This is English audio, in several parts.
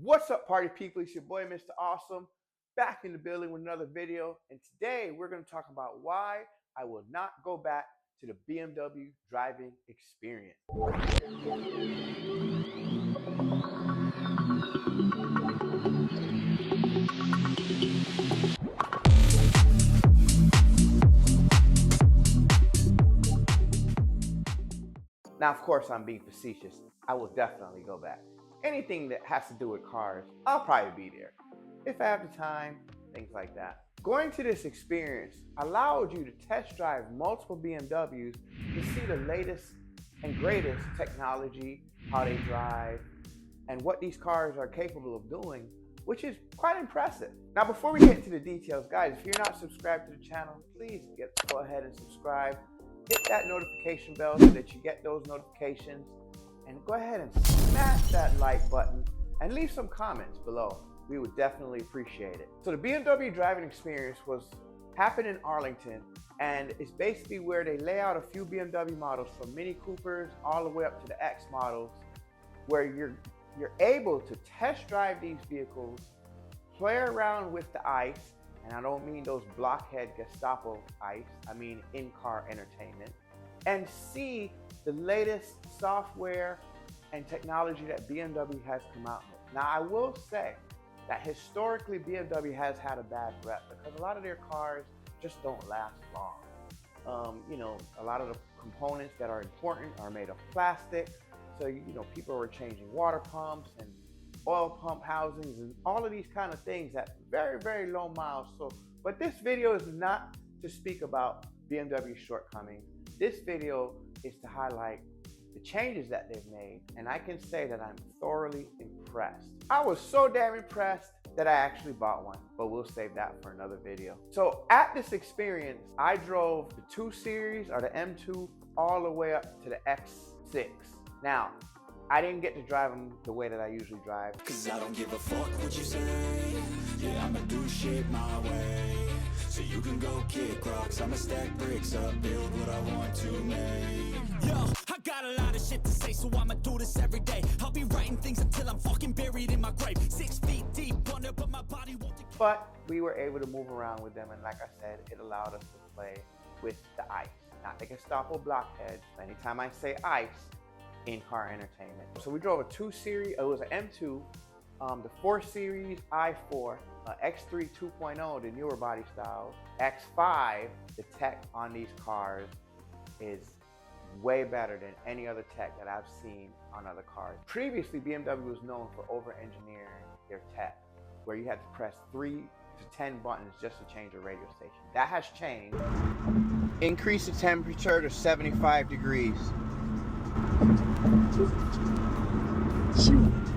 What's up, party people? It's your boy, Mr. Awesome, back in the building with another video. And today we're going to talk about why I will not go back to the BMW driving experience. Now, of course, I'm being facetious. I will definitely go back. Anything that has to do with cars, I'll probably be there. If I have the time, things like that. Going to this experience allowed you to test drive multiple BMWs to see the latest and greatest technology, how they drive, and what these cars are capable of doing, which is quite impressive. Now, before we get into the details, guys, if you're not subscribed to the channel, please go ahead and subscribe. Hit that notification bell so that you get those notifications, and go ahead and smash that like button and leave some comments below. We would definitely appreciate it. So the BMW Driving Experience happened in Arlington, and it's basically where they lay out a few BMW models from Mini Coopers all the way up to the X models, where you're able to test drive these vehicles, play around with the ICE, and I don't mean those blockhead Gestapo ICE, I mean in-car entertainment, and see the latest software and technology that BMW has come out with. Now, I will say that historically BMW has had a bad rep because a lot of their cars just don't last long. A lot of the components that are important are made of plastic. So, people were changing water pumps and oil pump housings and all of these kind of things at very, very low miles. But this video is not to speak about BMW's shortcomings. This video is to highlight the changes that they've made, and I can say that I'm thoroughly impressed. I was so damn impressed that I actually bought one, but we'll save that for another video. So at this experience, I drove the 2 Series or the M2 all the way up to the X6. Now, I didn't get to drive them the way that I usually drive. Cause I don't give a fuck what you say. Yeah, I'ma do shit my way. So you can go kick rocks, I'ma stack bricks up, build what I want to make. Yo, I got a lot of shit to say, so I'ma do this every day. I'll be writing things until I'm fucking buried in my grave. 6 feet deep under, but my body won't. But we were able to move around with them, and like I said, it allowed us to play with the ICE. Not the Gestapo blockheads. Anytime I say ICE, in-car entertainment. So we drove a 2 Series, it was an M2, the 4 Series I4, X3 2.0, the newer body styles, X5, the tech on these cars is way better than any other tech that I've seen on other cars. Previously, BMW was known for over-engineering their tech, where you had to press 3 to 10 buttons just to change a radio station. That has changed. Increase the temperature to 75 degrees.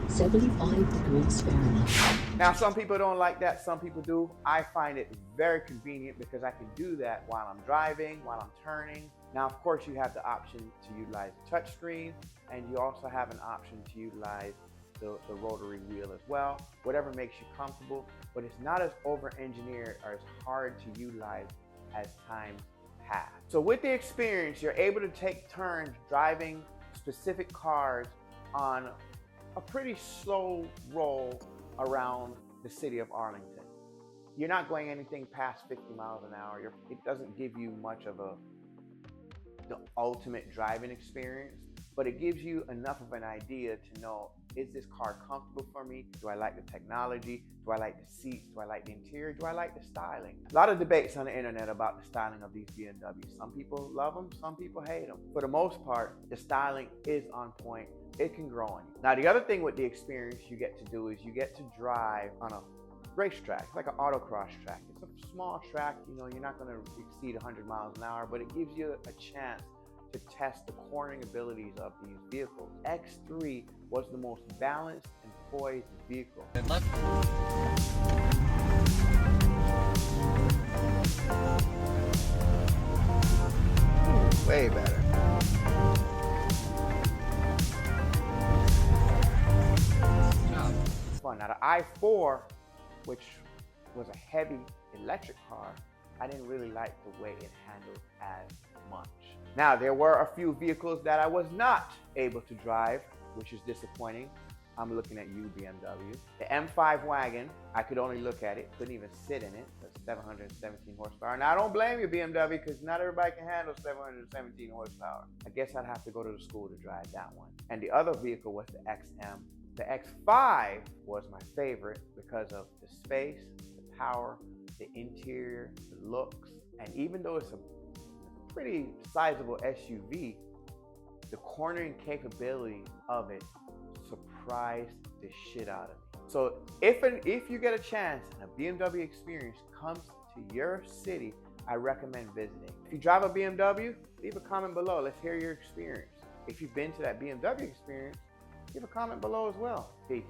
75 degrees Fahrenheit. Now, some people don't like that, some people do. I find it very convenient because I can do that while I'm driving, while I'm turning. Now, of course, you have the option to utilize the touchscreen, and you also have an option to utilize the rotary wheel as well, whatever makes you comfortable, but it's not as over-engineered or as hard to utilize as times past. So with the experience, you're able to take turns driving specific cars on a pretty slow roll around the city of Arlington. You're not going anything past 50 miles an hour. It doesn't give you much of the ultimate driving experience, but it gives you enough of an idea to know, is this car comfortable for me? Do I like the technology? Do I like the seats? Do I like the interior? Do I like the styling? A lot of debates on the internet about the styling of these BMWs. Some people love them, some people hate them. For the most part, the styling is on point. It can grow on you. Now, the other thing with the experience you get to do is you get to drive on a racetrack. It's like an autocross track. It's a small track, you're not gonna exceed 100 miles an hour, but it gives you a chance to test the cornering abilities of these vehicles. X3 was the most balanced and poised vehicle. Way better. Fun. Now the I4, which was a heavy electric car, I didn't really like the way it handled as much. Now, there were a few vehicles that I was not able to drive, which is disappointing. I'm looking at you, BMW. The M5 wagon, I could only look at it, couldn't even sit in it. That's 717 horsepower. Now, I don't blame you, BMW, because not everybody can handle 717 horsepower. I guess I'd have to go to the school to drive that one. And the other vehicle was the XM. The X5 was my favorite because of the space, the power, the interior, the looks. And even though it's a pretty sizable SUV, the cornering capability of it surprised the shit out of me. So if you get a chance and a BMW experience comes to your city, I recommend visiting. If you drive a BMW, leave a comment below. Let's hear your experience. If you've been to that BMW experience, leave a comment below as well. Peace.